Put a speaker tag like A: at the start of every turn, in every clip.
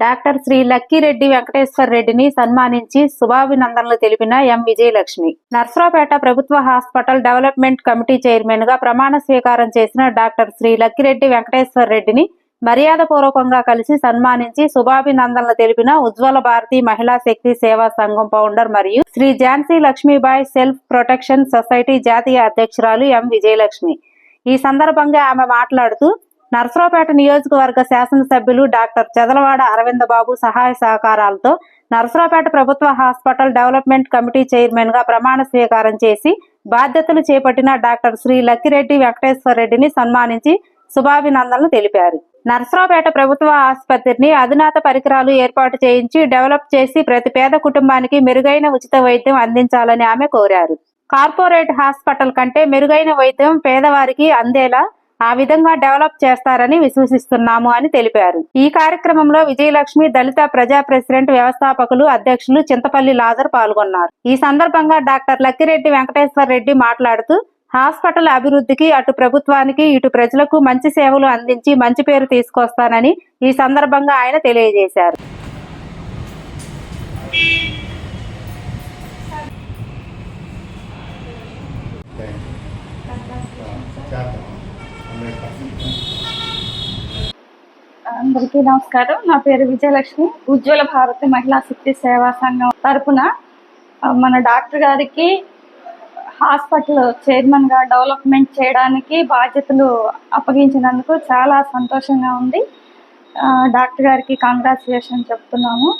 A: Doctor Shri Lakkireddy Venkateswara రెడ్డిని సన్మానించి శుభాభినందనలు తెలిపిన ఎం విజయలక్ష్మి. నర్సరావుపేట ప్రభుత్వ హాస్పిటల్ డెవలప్మెంట్ కమిటీ చైర్మన్ గా ప్రమాణ స్వీకారం చేసిన డాక్టర్ శ్రీ లక్కిరెడ్డి వెంకటేశ్వర రెడ్డిని మర్యాదపూర్వకంగా కలిసి సన్మానించి శుభాభినందనలు తెలిపిన ఉజ్వల భారతి మహిళా శక్తి సేవా సంఘం ఫౌండర్ మరియు Shri Jhansi Lakshmibai self protection society జాతీయ అధ్యక్షురాలు ఎం విజయలక్ష్మి. ఈ సందర్భంగా ఆమె మాట్లాడుతూ, నర్సరావుపేట నియోజకవర్గ శాసనసభ్యులు డాక్టర్ చదలవాడ అరవిందబాబు సహాయ సహకారాలతో నర్సరావుపేట ప్రభుత్వ హాస్పిటల్ డెవలప్మెంట్ కమిటీ చైర్మన్ గా ప్రమాణ స్వీకారం చేసి బాధ్యతలు చేపట్టిన డాక్టర్ శ్రీ లక్కిరెడ్డి వెంకటేశ్వర రెడ్డిని సన్మానించి శుభాభినందనలు తెలిపారు. నర్సరావుపేట ప్రభుత్వ ఆసుపత్రిని అధునాత పరికరాలు ఏర్పాటు చేయించి డెవలప్ చేసి ప్రతి పేద కుటుంబానికి మెరుగైన ఉచిత వైద్యం అందించాలని ఆమె కోరారు. కార్పొరేట్ హాస్పిటల్ కంటే మెరుగైన వైద్యం పేదవారికి అందేలా ఆ విధంగా డెవలప్ చేస్తారని విశ్వసిస్తున్నాము అని తెలిపారు. ఈ కార్యక్రమంలో విజయలక్ష్మి, దళిత ప్రజా ప్రెసిడెంట్, వ్యవస్థాపకులు, అధ్యక్షులు చింతపల్లి లాజర్ పాల్గొన్నారు. ఈ సందర్భంగా డాక్టర్ లక్కిరెడ్డి వెంకటేశ్వర రెడ్డి మాట్లాడుతూ, హాస్పిటల్ అభివృద్ధికి అటు ప్రభుత్వానికి ఇటు ప్రజలకు మంచి సేవలు అందించి మంచి పేరు తీసుకొస్తానని ఈ సందర్భంగా ఆయన తెలియజేశారు.
B: అందరికీ నమస్కారం. నా పేరు విజయలక్ష్మి. ఉజ్వల భారతి మహిళా శక్తి సేవా సంఘం తరపున మన డాక్టర్ గారికి హాస్పిటల్ చైర్మన్ గా డెవలప్మెంట్ చేయడానికి బాధ్యతలు అప్పగించినందుకు చాలా సంతోషంగా ఉంది. డాక్టర్ గారికి కంగ్రాచులేషన్ చెప్తున్నాము.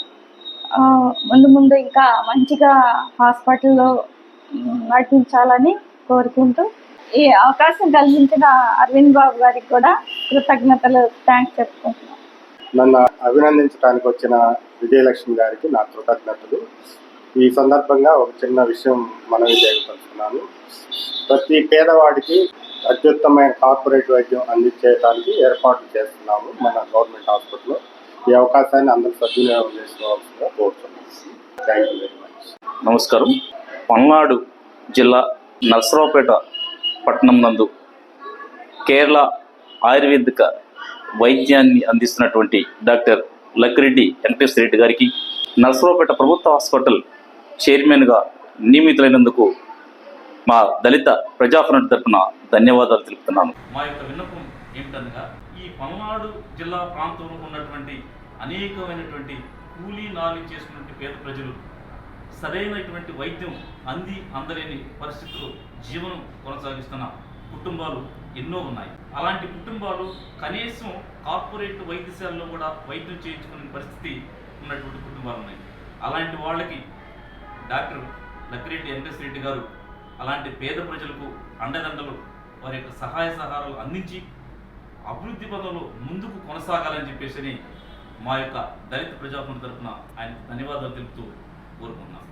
B: ముందు ఇంకా మంచిగా హాస్పిటల్లో నడిపించాలని కోరుకుంటూ ఈ అవకాశం కల్పించిన అరవింద్ బాబు గారికి కూడా కృతజ్ఞతలు, థ్యాంక్స్ చెప్పుకుంటున్నాను.
C: నన్ను అభినందించడానికి వచ్చిన విజయలక్ష్మి గారికి నా కృతజ్ఞతలు. ఈ సందర్భంగా ఒక చిన్న విషయం మనవి చేయదలుచుకున్నాను. ప్రతి పేదవాడికి అత్యుత్తమైన కార్పొరేట్ వైద్యం అందించేయడానికి ఏర్పాట్లు చేస్తున్నాము మన గవర్నమెంట్ హాస్పిటల్లో. ఈ అవకాశాన్ని అందరూ సద్వినియోగం చేసుకోవాల్సిందిగా కోరుతున్నాను. Thank you very much.
D: నమస్కారం. పల్నాడు జిల్లా నర్సరావుపేట పట్టణం నందు కేరళ ఆయుర్వేదిక వైద్యాన్ని అందిస్తున్నటువంటి డాక్టర్ లక్కిరెడ్డి వెంకటేశ్వర రెడ్డి గారికి నర్సరావుపేట ప్రభుత్వ హాస్పిటల్ చైర్మన్గా నియమితులైనందుకు మా దళిత ప్రజాఫ్రంట్ తరఫున ధన్యవాదాలు తెలుపుతున్నాను.
E: మా యొక్క విన్నపం ఏమిటనగా, ఈ పల్నాడు జిల్లా ప్రాంతంలో ఉన్నటువంటి అనేకమైనటువంటి కూలీ నాలి చేసినటువంటి పేద ప్రజలు సరైనటువంటి వైద్యం అందలేని పరిస్థితుల్లో జీవనం కొనసాగిస్తున్న కుటుంబాలు ఎన్నో ఉన్నాయి. అలాంటి కుటుంబాలు కనీసం కార్పొరేట్ వైద్యశాలలో కూడా వైద్యం చేయించుకునే పరిస్థితి ఉన్నటువంటి కుటుంబాలు ఉన్నాయి. అలాంటి వాళ్ళకి డాక్టర్ లక్కిరెడ్డి వెంకటేశ్వర రెడ్డి గారు అలాంటి పేద ప్రజలకు అండదండలు, వారి యొక్క సహాయ సహకారాలు అందించి అభివృద్ధి పదంలో ముందుకు కొనసాగాలని చెప్పేసి మా యొక్క దళిత ప్రజాఫ్రంట్ తరఫున ఆయనకు ధన్యవాదాలు తెలుపుతూ కోరుకుంటున్నాను.